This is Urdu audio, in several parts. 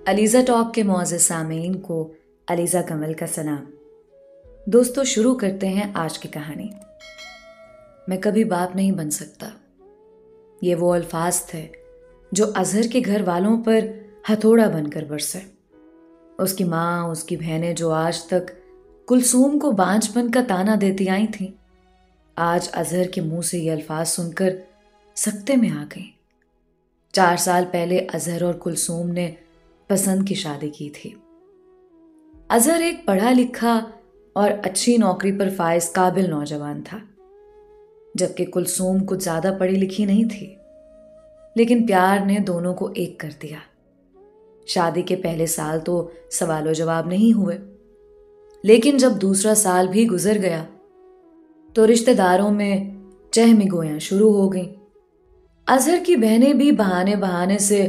علیزہ ٹاک کے معزز سامعین کو علیزہ کمل کا سلام۔ دوستو، شروع کرتے ہیں آج کی کہانی۔ میں کبھی باپ نہیں بن سکتا، یہ وہ الفاظ تھے جو اظہر کے گھر والوں پر ہتھوڑا بن کر برسے۔ اس کی ماں، اس کی بہنیں جو آج تک کلثوم کو بانجھ پن کا تانا دیتی آئی تھیں، آج اظہر کے منہ سے یہ الفاظ سن کر سکتے میں آ گئیں۔ 4 سال پہلے اظہر اور کلثوم نے پسند کی شادی کی تھی۔ اظہر ایک پڑھا لکھا اور اچھی نوکری پر فائز قابل نوجوان تھا، جبکہ کلثوم کچھ زیادہ پڑھی لکھی نہیں تھی، لیکن پیار نے دونوں کو ایک کر دیا۔ شادی کے پہلے سال تو سوال و جواب نہیں ہوئے، لیکن جب دوسرا سال بھی گزر گیا تو رشتہ داروں میں چہم گویاں شروع ہو گئیں۔ اظہر کی بہنیں بھی بہانے سے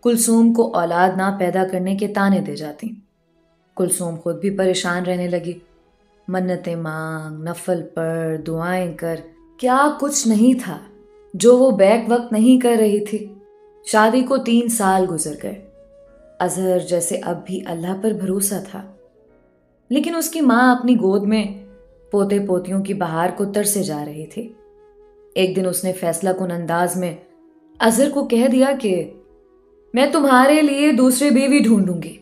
کلثوم کو اولاد نہ پیدا کرنے کے طعنے دے جاتی۔ کلثوم خود بھی پریشان رہنے لگی، منتیں مانگ، نفل پڑھ، دعائیں کر، کیا کچھ نہیں تھا جو وہ بیک وقت نہیں کر رہی تھی۔ شادی کو 3 سال گزر گئے۔ اظہر جیسے اب بھی اللہ پر بھروسہ تھا، لیکن اس کی ماں اپنی گود میں پوتے پوتیوں کی بہار کو ترسے جا رہی تھی۔ ایک دن اس نے فیصلہ کن انداز میں اظہر کو کہہ دیا کہ میں تمہارے لیے دوسری بیوی ڈھونڈوں گی،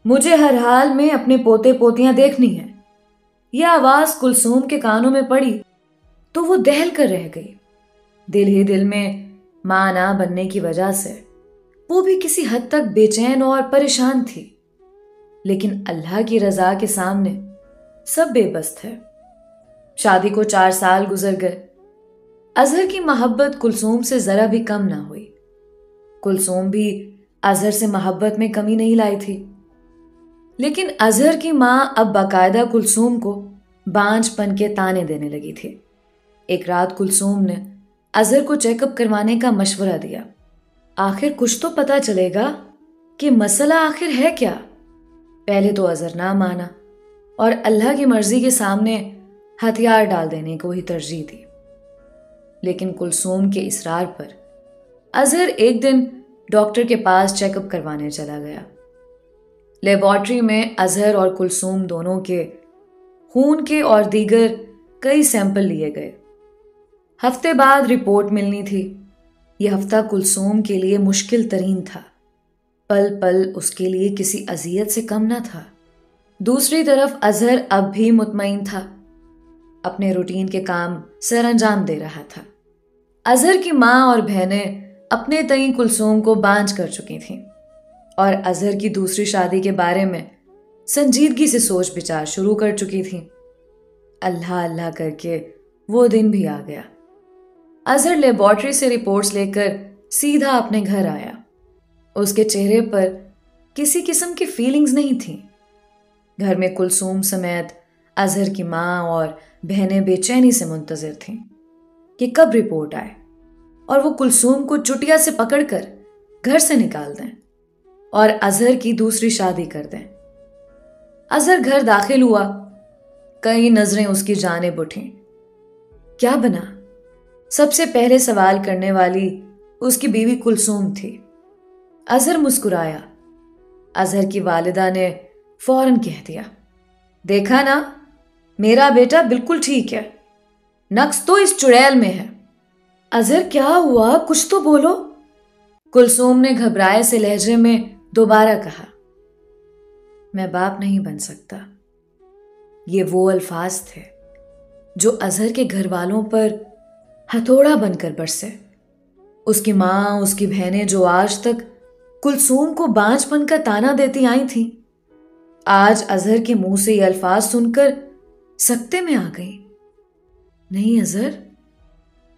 مجھے ہر حال میں اپنے پوتے پوتیاں دیکھنی ہیں۔ یہ آواز کلثوم کے کانوں میں پڑی تو وہ دہل کر رہ گئی۔ دل ہی دل میں ماں نہ بننے کی وجہ سے وہ بھی کسی حد تک بے چین اور پریشان تھی، لیکن اللہ کی رضا کے سامنے سب بے بس تھے۔ شادی کو 4 سال گزر گئے۔ اظہر کی محبت کلثوم سے ذرا بھی کم نہ ہوئی۔ کلثوم بھی اظہر سے محبت میں کمی نہیں لائی تھی، لیکن اظہر کی ماں اب باقاعدہ کلثوم کو بانجھ پن کے طعنے دینے لگی تھی۔ ایک رات کلثوم نے اظہر کو چیک اپ کروانے کا مشورہ دیا۔ آخر کچھ تو پتا چلے گا کہ مسئلہ آخر ہے کیا۔ پہلے تو اظہر نہ مانا اور اللہ کی مرضی کے سامنے ہتھیار ڈال دینے کو ہی ترجیح دی، لیکن کلثوم کے اصرار پر اظہر ایک دن ڈاکٹر کے پاس چیک اپ کروانے چلا گیا۔ لیبارٹری میں اظہر اور کلثوم دونوں کے خون کے اور دیگر کئی سیمپل لیے گئے۔ ہفتے بعد رپورٹ ملنی تھی۔ یہ ہفتہ کلثوم کے لیے مشکل ترین تھا، پل پل اس کے لیے کسی اذیت سے کم نہ تھا۔ دوسری طرف اظہر اب بھی مطمئن تھا، اپنے روٹین کے کام سر انجام دے رہا تھا۔ اظہر کی ماں اور بہنیں اپنے تئیں کلثوم کو بانجھ کر چکی تھیں اور اظہر کی دوسری شادی کے بارے میں سنجیدگی سے سوچ بچار شروع کر چکی تھیں۔ اللہ اللہ کر کے وہ دن بھی آ گیا۔ اظہر لیبارٹری سے رپورٹس لے کر سیدھا اپنے گھر آیا۔ اس کے چہرے پر کسی قسم کی فیلنگز نہیں تھیں۔ گھر میں کلثوم سمیت اظہر کی ماں اور بہنیں بے چینی سے منتظر تھیں کہ کب رپورٹ آئے اور وہ کلثوم کو چٹیا سے پکڑ کر گھر سے نکال دیں اور اظہر کی دوسری شادی کر دیں۔ اظہر گھر داخل ہوا، کئی نظریں اس کی جانب اٹھیں۔ کیا بنا؟ سب سے پہلے سوال کرنے والی اس کی بیوی کلثوم تھی۔ اظہر مسکرایا۔ اظہر کی والدہ نے فوراً کہہ دیا، دیکھا نا، میرا بیٹا بالکل ٹھیک ہے، نقص تو اس چڑیل میں ہے۔ اظہر کیا ہوا؟ کچھ تو بولو۔ کلثوم نے گھبرائے سے لہجے میں دوبارہ کہا، میں باپ نہیں بن سکتا۔ یہ وہ الفاظ تھے جو اظہر کے گھر والوں پر ہتھوڑا بن کر برسے۔ اس کی ماں، اس کی بہنیں جو آج تک کلثوم کو بانجھ پن کا طعنا دیتی آئی تھیں، آج اظہر کے منہ سے یہ الفاظ سن کر سکتے میں آ گئیں۔ نہیں اظہر،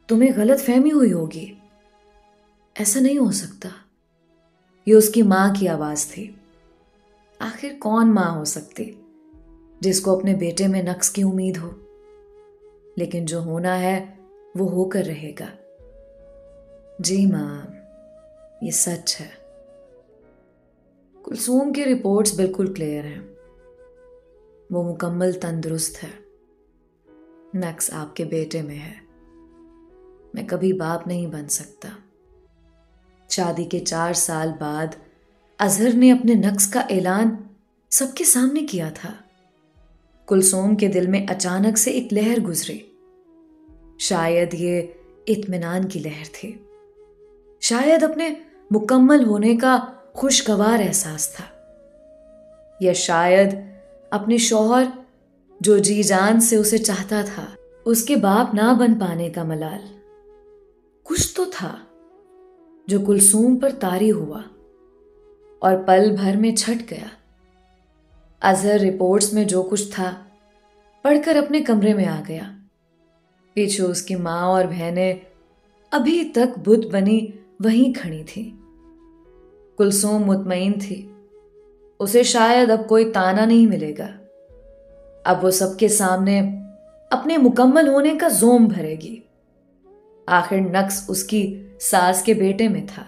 تمہیں غلط فہمی ہوئی ہوگی، ایسا نہیں ہو سکتا۔ یہ اس کی ماں کی آواز تھی۔ آخر کون ماں ہو سکتی جس کو اپنے بیٹے میں نقص کی امید ہو؟ لیکن جو ہونا ہے وہ ہو کر رہے گا۔ جی ماں، یہ سچ ہے۔ کلثوم کی رپورٹس بالکل کلیئر ہیں، وہ مکمل تندرست ہے۔ نقص آپ کے بیٹے میں ہے۔ میں کبھی باپ نہیں بن سکتا۔ شادی کے 4 سال بعد اظہر نے اپنے نقص کا اعلان سب کے سامنے کیا تھا۔ کلثوم کے دل میں اچانک سے ایک لہر گزری۔ شاید یہ اطمینان کی لہر تھی، شاید اپنے مکمل ہونے کا خوشگوار احساس تھا، یا شاید اپنے شوہر جو جی جان سے اسے چاہتا تھا، اس کے باپ نہ بن پانے کا ملال۔ کچھ تو تھا جو کلثوم پر طاری ہوا اور پل بھر میں چھٹ گیا۔ اظہر رپورٹس میں جو کچھ تھا پڑھ کر اپنے کمرے میں آ گیا۔ پیچھے اس کی ماں اور بہنیں ابھی تک بت بنی وہیں کھڑی تھی۔ کلثوم مطمئن تھی، اسے شاید اب کوئی طعنہ نہیں ملے گا۔ اب وہ سب کے سامنے اپنے مکمل ہونے کا زوم بھرے گی۔ آخر نقص اس کی ساس کے بیٹے میں تھا۔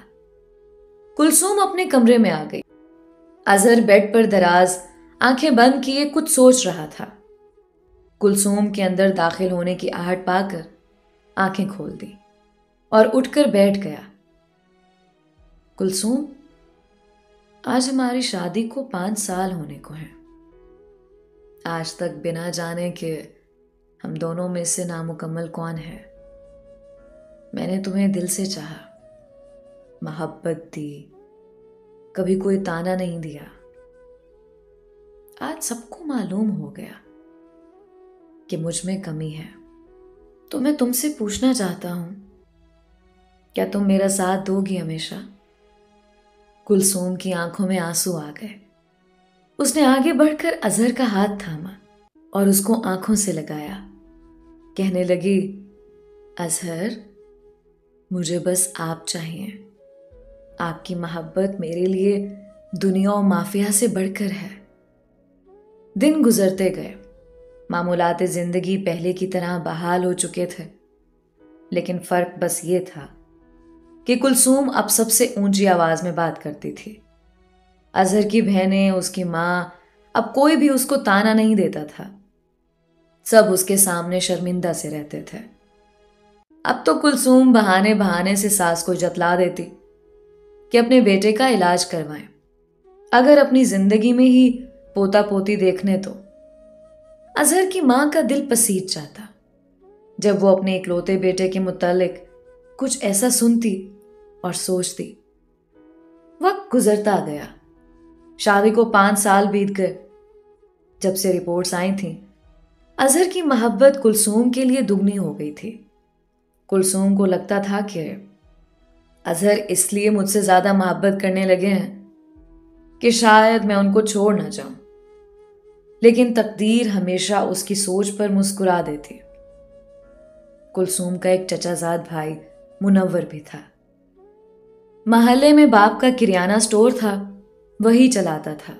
کلثوم اپنے کمرے میں آ گئی۔ اظہر بیڈ پر دراز آنکھیں بند کیے کچھ سوچ رہا تھا۔ کلثوم کے اندر داخل ہونے کی آہٹ پا کر آنکھیں کھول دی اور اٹھ کر بیٹھ گیا۔ کلثوم، آج ہماری شادی کو 5 سال ہونے کو ہیں۔ آج تک بنا جانے کہ ہم دونوں میں سے نامکمل کون ہے، میں نے تمہیں دل سے چاہا، محبت دی، کبھی کوئی طعنہ نہیں دیا۔ آج سب کو معلوم ہو گیا کہ مجھ میں کمی ہے، تو میں تم سے پوچھنا چاہتا ہوں، کیا تم میرا ساتھ دو گی ہمیشہ؟ کلثوم کی آنکھوں میں آنسو آ گئے۔ اس نے آگے بڑھ کر اظہر کا ہاتھ تھاما اور اس کو آنکھوں سے لگایا۔ کہنے لگی، اظہر، مجھے بس آپ چاہیے۔ آپ کی محبت میرے لیے دنیا و مافیہ سے بڑھ کر ہے۔ دن گزرتے گئے، معمولات زندگی پہلے کی طرح بحال ہو چکے تھے، لیکن فرق بس یہ تھا کہ کلثوم اب سب سے اونچی آواز میں بات کرتی تھی۔ اظہر کی بہنیں، اس کی ماں، اب کوئی بھی اس کو طعنہ نہیں دیتا تھا۔ سب اس کے سامنے شرمندہ سے رہتے تھے۔ اب تو کلثوم بہانے بہانے سے ساس کو جتلا دیتی کہ اپنے بیٹے کا علاج کروائیں، اگر اپنی زندگی میں ہی پوتا پوتی دیکھنے تو۔ اظہر کی ماں کا دل پسیج جاتا جب وہ اپنے اکلوتے بیٹے کے متعلق کچھ ایسا سنتی اور سوچتی۔ وقت گزرتا گیا، شادی کو 5 سال بیت گئے۔ جب سے رپورٹس آئی تھیں، اظہر کی محبت کلثوم کے لیے دگنی ہو گئی تھی۔ کلثوم کو لگتا تھا کہ اظہر اس لیے مجھ سے زیادہ محبت کرنے لگے ہیں کہ شاید میں ان کو چھوڑ نہ جاؤں، لیکن تقدیر ہمیشہ اس کی سوچ پر مسکرا دیتی۔ کلثوم کا ایک چچا زاد بھائی منور بھی تھا۔ محلے میں باپ کا کریانہ سٹور تھا، وہی چلاتا تھا۔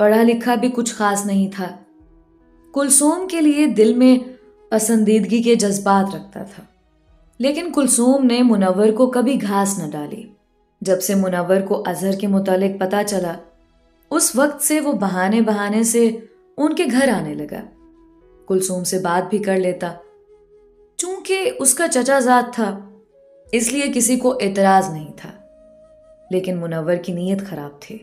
پڑھا لکھا بھی کچھ خاص نہیں تھا۔ کلثوم کے لیے دل میں پسندیدگی کے جذبات رکھتا تھا، لیکن کلثوم نے منور کو کبھی گھاس نہ ڈالی۔ جب سے منور کو اظہر کے متعلق پتا چلا، اس وقت سے وہ بہانے بہانے سے ان کے گھر آنے لگا۔ کلثوم سے بات بھی کر لیتا۔ چونکہ اس کا چچا زاد تھا، اس لیے کسی کو اعتراض نہیں تھا، لیکن منور کی نیت خراب تھی۔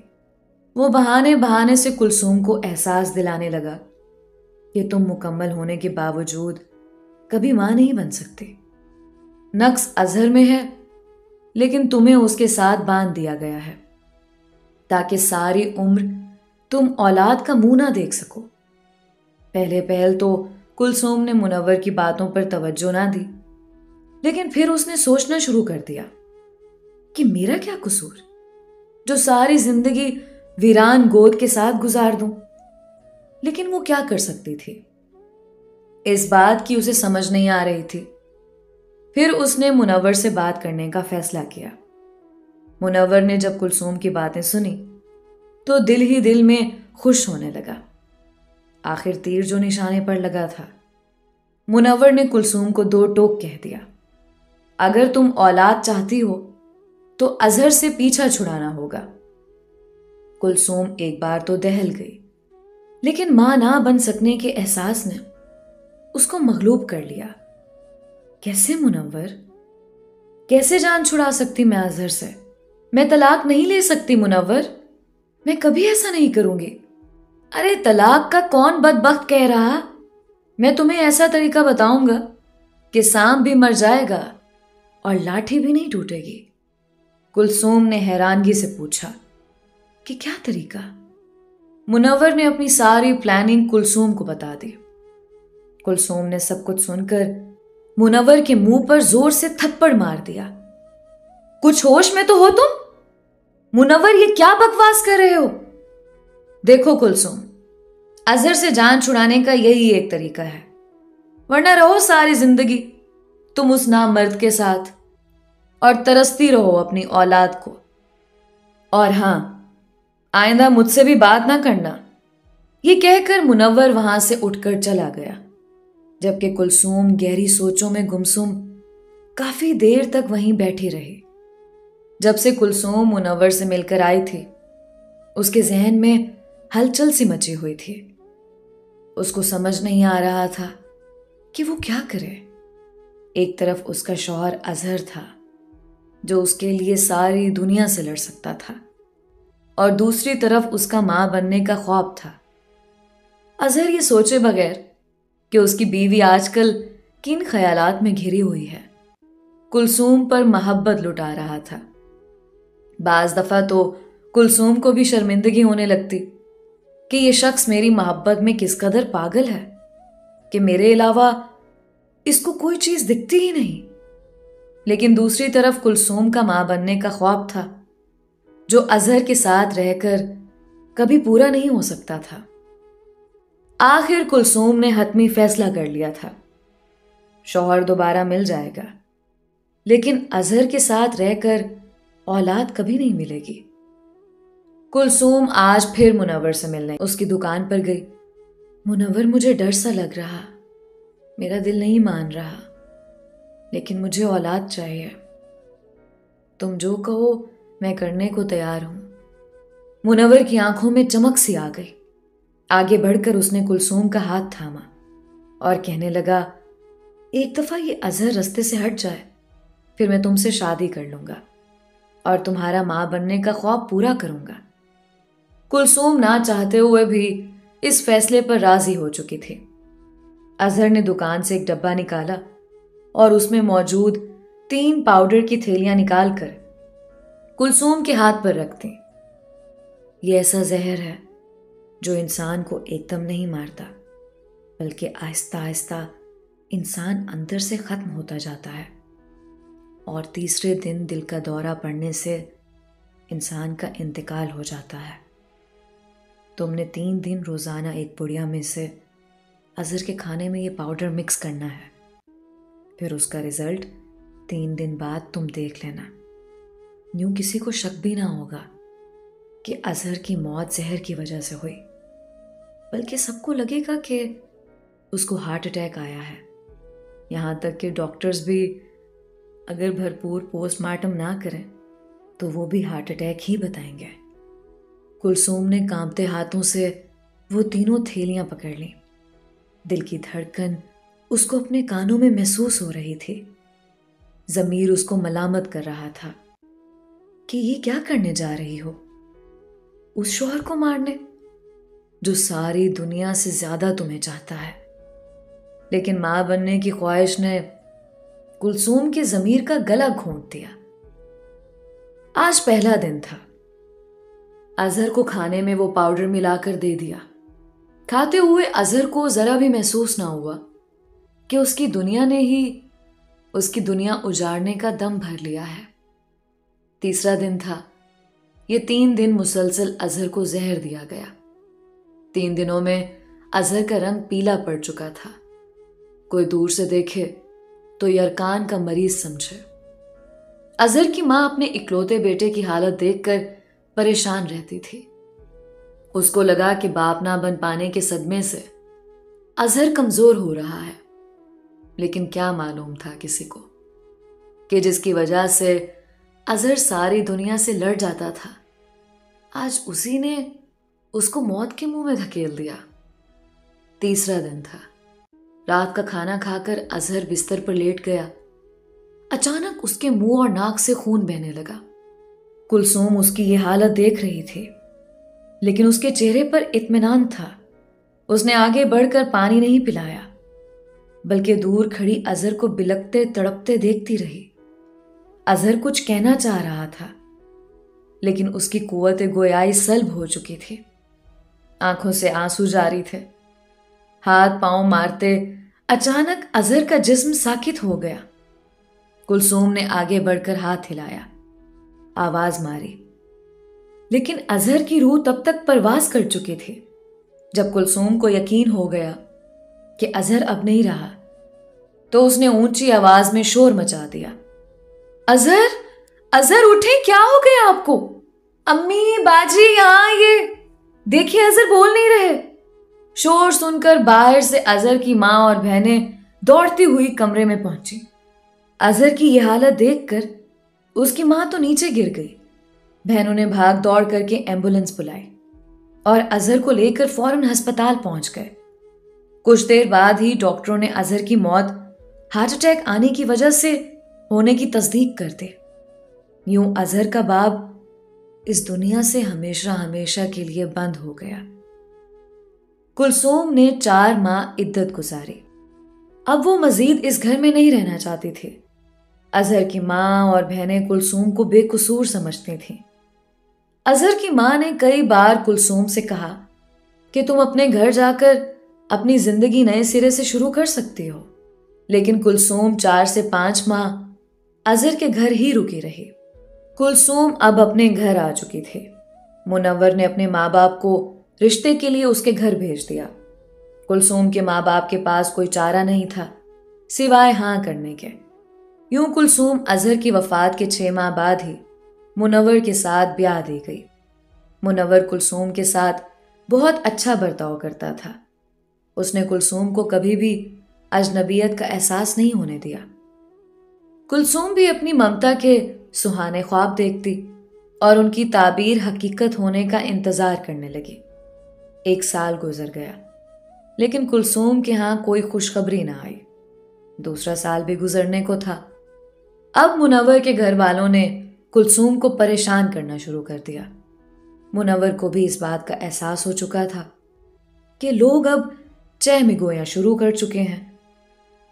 وہ بہانے بہانے سے کلثوم کو احساس دلانے لگا کہ تم مکمل ہونے کے باوجود کبھی ماں نہیں بن سکتی۔ نقص اظہر میں ہے، لیکن تمہیں اس کے ساتھ باندھ دیا گیا ہے تاکہ ساری عمر تم اولاد کا منہ نہ دیکھ سکو۔ پہلے پہل تو کلثوم نے منور کی باتوں پر توجہ نہ دی، لیکن پھر اس نے سوچنا شروع کر دیا کہ میرا کیا قصور جو ساری زندگی ویران گود کے ساتھ گزار دوں۔ لیکن وہ کیا کر سکتی تھی؟ اس بات کی اسے سمجھ نہیں آ رہی تھی۔ پھر اس نے منور سے بات کرنے کا فیصلہ کیا۔ منور نے جب کلثوم کی باتیں سنی تو دل ہی دل میں خوش ہونے لگا۔ آخر تیر جو نشانے پر لگا تھا۔ منور نے کلثوم کو 2 ٹوک کہہ دیا، اگر تم اولاد چاہتی ہو تو اظہر سے پیچھا چھڑانا ہوگا۔ کلثوم ایک بار تو دہل گئی، لیکن ماں نہ بن سکنے کے احساس نے اس کو مغلوب کر لیا۔ کیسے منور؟ کیسے جان چھڑا سکتی میں اظہر سے؟ میں طلاق نہیں لے سکتی منور، میں کبھی ایسا نہیں کروں گی۔ ارے طلاق کا کون بدبخت کہہ رہا؟ میں تمہیں ایسا طریقہ بتاؤں گا کہ سانپ بھی مر جائے گا اور لاٹھی بھی نہیں ٹوٹے گی۔ کلثوم نے حیرانگی سے پوچھا کہ کیا طریقہ؟ منور نے اپنی ساری پلاننگ کلثوم کو بتا دی۔ کلثوم نے سب کچھ سن کر منور کے منہ پر زور سے تھپڑ مار دیا۔ کچھ ہوش میں تو ہو تم؟ منور یہ کیا بکواس کر رہے ہو؟ دیکھو کلثوم، اظہر سے جان چھڑانے کا یہی ایک طریقہ ہے، ورنہ رہو ساری زندگی تم اس نامرد کے ساتھ اور ترستی رہو اپنی اولاد کو۔ اور ہاں، آئندہ مجھ سے بھی بات نہ کرنا۔ یہ کہہ کر منور وہاں سے اٹھ کر چلا گیا، جبکہ کلثوم گہری سوچوں میں گمسم کافی دیر تک وہیں بیٹھی رہی۔ جب سے کلثوم منور سے مل کر آئی تھی، اس کے ذہن میں ہلچل سی مچی ہوئی تھی۔ اس کو سمجھ نہیں آ رہا تھا کہ وہ کیا کرے۔ ایک طرف اس کا شوہر اظہر تھا جو اس کے لیے ساری دنیا سے لڑ سکتا تھا، اور دوسری طرف اس کا ماں بننے کا خواب تھا۔ اظہر یہ سوچے بغیر کہ اس کی بیوی آج کل کن خیالات میں گھری ہوئی ہے، کلثوم پر محبت لٹا رہا تھا۔ بعض دفعہ تو کلثوم کو بھی شرمندگی ہونے لگتی کہ یہ شخص میری محبت میں کس قدر پاگل ہے کہ میرے علاوہ اس کو کوئی چیز دکھتی ہی نہیں۔ لیکن دوسری طرف کلثوم کا ماں بننے کا خواب تھا جو اظہر کے ساتھ رہ کر کبھی پورا نہیں ہو سکتا تھا۔ آخر کلثوم نے حتمی فیصلہ کر لیا تھا، شوہر دوبارہ مل جائے گا، لیکن اظہر کے ساتھ رہ کر اولاد کبھی نہیں ملے گی۔ کلثوم آج پھر منور سے ملنے اس کی دکان پر گئی۔ منور، مجھے ڈر سا لگ رہا، میرا دل نہیں مان رہا، لیکن مجھے اولاد چاہیے۔ تم جو کہو میں کرنے کو تیار ہوں۔ منور کی آنکھوں میں چمک سی آ گئی۔ آگے بڑھ کر اس نے کلثوم کا ہاتھ تھاما اور کہنے لگا، ایک دفعہ یہ اظہر رستے سے ہٹ جائے، پھر میں تم سے شادی کر لوں گا اور تمہارا ماں بننے کا خواب پورا کروں گا۔ کلثوم نہ چاہتے ہوئے بھی اس فیصلے پر راضی ہو چکی تھی۔ اظہر نے دکان سے ایک ڈبہ نکالا اور اس میں موجود 3 پاؤڈر کی تھیلیاں نکال کر کلثوم کے ہاتھ پر رکھ دیں۔ یہ ایسا زہر ہے جو انسان کو ایک دم نہیں مارتا، بلکہ آہستہ آہستہ انسان اندر سے ختم ہوتا جاتا ہے، اور تیسرے دن دل کا دورہ پڑنے سے انسان کا انتقال ہو جاتا ہے۔ تم نے 3 دن روزانہ ایک پڑیا میں سے اظہر کے کھانے میں یہ پاؤڈر مکس کرنا ہے، پھر اس کا رزلٹ 3 دن بعد تم دیکھ لینا۔ یوں کسی کو شک بھی نہ ہوگا کہ اظہر کی موت زہر کی وجہ سے ہوئی، بلکہ سب کو لگے گا کہ اس کو ہارٹ اٹیک آیا ہے۔ یہاں تک کہ ڈاکٹرز بھی اگر بھرپور پوسٹ مارٹم نہ کریں تو وہ بھی ہارٹ اٹیک ہی بتائیں گے۔ کلثوم نے کانپتے ہاتھوں سے وہ تینوں تھیلیاں پکڑ لیں۔ دل کی دھڑکن اس کو اپنے کانوں میں محسوس ہو رہی تھی۔ ضمیر اس کو ملامت کر رہا تھا کہ یہ کیا کرنے جا رہی ہو؟ اس شوہر کو مارنے جو ساری دنیا سے زیادہ تمہیں چاہتا ہے۔ لیکن ماں بننے کی خواہش نے کلثوم کے ضمیر کا گلا گھونٹ دیا۔ آج پہلا دن تھا۔ اظہر کو کھانے میں وہ پاؤڈر ملا کر دے دیا۔ کھاتے ہوئے اظہر کو ذرا بھی محسوس نہ ہوا کہ اس کی دنیا نے ہی اس کی دنیا اجاڑنے کا دم بھر لیا ہے۔ تیسرا دن تھا۔ یہ 3 دن مسلسل اظہر کو زہر دیا گیا۔ 3 دنوں میں اظہر کا رنگ پیلا پڑ چکا تھا۔ کوئی دور سے دیکھے تو یرکان کا مریض سمجھے۔ اظہر کی ماں اپنے اکلوتے بیٹے کی حالت دیکھ کر پریشان رہتی تھی۔ اس کو لگا کہ باپ نہ بن پانے کے صدمے سے اظہر کمزور ہو رہا ہے، لیکن کیا معلوم تھا کسی کو کہ جس کی وجہ سے اظہر ساری دنیا سے لڑ جاتا تھا، آج اسی نے اس کو موت کے منہ میں دھکیل دیا۔ تیسرا دن تھا۔ رات کا کھانا کھا کر اظہر بستر پر لیٹ گیا۔ اچانک اس کے منہ اور ناک سے خون بہنے لگا۔ کلثوم اس کی یہ حالت دیکھ رہی تھی، لیکن اس کے چہرے پر اطمینان تھا۔ اس نے آگے بڑھ کر پانی نہیں پلایا، بلکہ دور کھڑی اظہر کو بلکتے تڑپتے دیکھتی رہی۔ اظہر کچھ کہنا چاہ رہا تھا، لیکن اس کی قوت گویائی سلب ہو چکی تھی۔ آنکھوں سے آنسو جاری تھے۔ ہاتھ پاؤں مارتے اچانک اظہر کا جسم ساکت ہو گیا۔ کلثوم نے آگے بڑھ کر ہاتھ ہلایا، آواز ماری، لیکن اظہر کی روح تب تک پرواز کر چکی تھی۔ جب کلثوم کو یقین ہو گیا کہ اظہر اب نہیں رہا، تو اس نے اونچی آواز میں شور مچا دیا، اظہر، اظہر اٹھیں، کیا ہو گیا آپ کو؟ امی، باجی، یہاں یہ دیکھیے، اظہر بول نہیں رہے۔ شور سن کر باہر سے اظہر کی ماں اور بہنیں دوڑتی ہوئی کمرے میں پہنچی۔ اظہر کی یہ حالت دیکھ کر اس کی ماں تو نیچے گر گئی۔ بہنوں نے بھاگ دوڑ کر کے ایمبولینس بلائی اور اظہر کو لے کر فوراً ہسپتال پہنچ گئے۔ کچھ دیر بعد ہی ڈاکٹروں نے اظہر کی موت ہارٹ اٹیک آنے کی وجہ سے ہونے کی تصدیق کر دی۔ یوں اظہر کا باب اس دنیا سے ہمیشہ ہمیشہ کے لیے بند ہو گیا۔ کلثوم نے 4 ماہ عدت گزاری۔ اب وہ مزید اس گھر میں نہیں رہنا چاہتی تھی۔ اظہر کی ماں اور بہنیں کلثوم کو بے قصور سمجھتی تھیں۔ اظہر کی ماں نے کئی بار کلثوم سے کہا کہ تم اپنے گھر جا کر اپنی زندگی نئے سرے سے شروع کر سکتی ہو، لیکن کلثوم 4 سے 5 ماہ اظہر کے گھر ہی رکی رہی۔ کلثوم اب اپنے گھر آ چکی تھی۔ منور نے اپنے ماں باپ کو رشتے کے لیے اس کے گھر بھیج دیا۔ کلثوم کے ماں باپ کے پاس کوئی چارہ نہیں تھا سوائے ہاں کرنے کے۔ یوں کلثوم اظہر کی وفات کے 6 ماہ بعد ہی منور کے ساتھ بیاہ دی گئی۔ منور کلثوم کے ساتھ بہت اچھا برتاؤ کرتا تھا۔ اس نے کلثوم کو کبھی بھی اجنبیت کا احساس نہیں ہونے دیا۔ کلثوم بھی اپنی ممتا کے سہانے خواب دیکھتی اور ان کی تعبیر حقیقت ہونے کا انتظار کرنے لگی۔ 1 سال گزر گیا، لیکن کلثوم کے ہاں کوئی خوشخبری نہ آئی۔ دوسرا سال بھی گزرنے کو تھا۔ اب منور کے گھر والوں نے کلثوم کو پریشان کرنا شروع کر دیا۔ منور کو بھی اس بات کا احساس ہو چکا تھا کہ لوگ اب چہم گویاں شروع کر چکے ہیں۔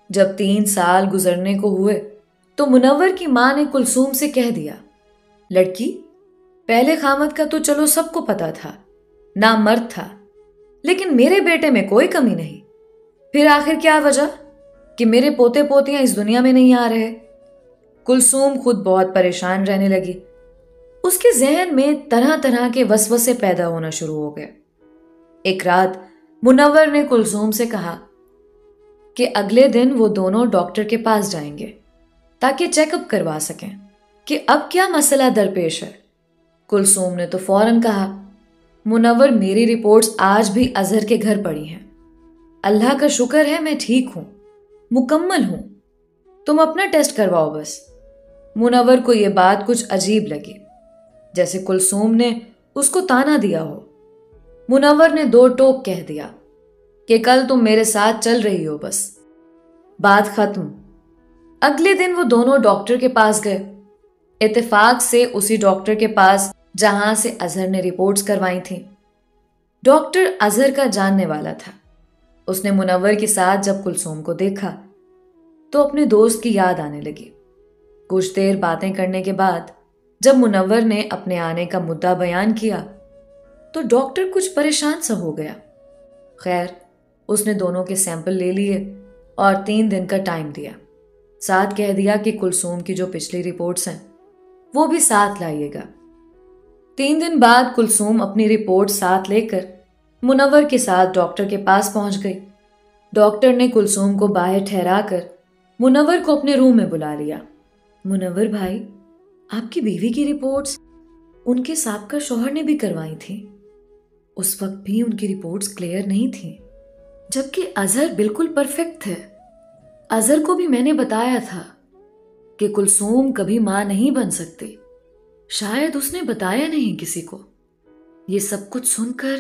جب 3 سال گزرنے کو ہوئے تو منور کی ماں نے کلثوم سے کہہ دیا، لڑکی، پہلے خامد کا تو چلو سب کو پتا تھا، نامرد تھا، لیکن میرے بیٹے میں کوئی کمی نہیں۔ پھر آخر کیا وجہ کہ میرے پوتے پوتیاں اس دنیا میں نہیں آ رہے؟ کلثوم خود بہت پریشان رہنے لگی۔ اس کے ذہن میں طرح طرح کے وسوسے پیدا ہونا شروع ہو گئے۔ ایک رات منور نے کلثوم سے کہا کہ اگلے دن وہ دونوں ڈاکٹر کے پاس جائیں گے تاکہ چیک اپ کروا سکیں کہ اب کیا مسئلہ درپیش ہے۔ کلثوم نے تو فوراً کہا، منور، میری رپورٹس آج بھی اظہر کے گھر پڑی ہیں۔ اللہ کا شکر ہے میں ٹھیک ہوں، مکمل ہوں، تم اپنا ٹیسٹ کرواؤ بس۔ منور کو یہ بات کچھ عجیب لگی، جیسے کلثوم نے اس کو تانا دیا ہو۔ منور نے 2 ٹوک کہہ دیا کہ کل تم میرے ساتھ چل رہی ہو، بس بات ختم۔ اگلے دن وہ دونوں ڈاکٹر کے پاس گئے، اتفاق سے اسی ڈاکٹر کے پاس جہاں سے اظہر نے رپورٹس کروائی تھیں۔ ڈاکٹر اظہر کا جاننے والا تھا۔ اس نے منور کے ساتھ جب کلثوم کو دیکھا تو اپنے دوست کی یاد آنے لگی۔ کچھ دیر باتیں کرنے کے بعد جب منور نے اپنے آنے کا مدعا بیان کیا تو ڈاکٹر کچھ پریشان سا ہو گیا۔ خیر، اس نے دونوں کے سیمپل لے لیے اور 3 دن کا ٹائم دیا۔ ساتھ کہہ دیا کہ کلثوم کی جو پچھلی رپورٹس ہیں وہ بھی ساتھ لائیے گا۔ 3 دن بعد کلثوم اپنی رپورٹ ساتھ لے کر منور کے ساتھ ڈاکٹر کے پاس پہنچ گئی۔ ڈاکٹر نے کلثوم کو باہر ٹھہرا کر منور کو اپنے روم میں بلا لیا۔ منور بھائی، آپ کی بیوی کی رپورٹس ان کے سابقہ شوہر نے بھی کروائی تھیں۔ اس وقت بھی ان کی رپورٹس کلیئر نہیں تھیں، جبکہ اظہر بالکل پرفیکٹ تھے۔ اظہر کو بھی میں نے بتایا تھا کہ کلثوم کبھی ماں نہیں بن سکتی، شاید اس نے بتایا نہیں کسی کو۔ یہ سب کچھ سن کر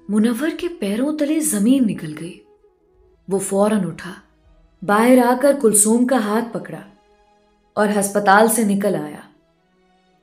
منور کے پیروں تلے زمین نکل گئی۔ وہ فوراً اٹھا، باہر آ کر کلثوم کا ہاتھ پکڑا اور ہسپتال سے نکل آیا۔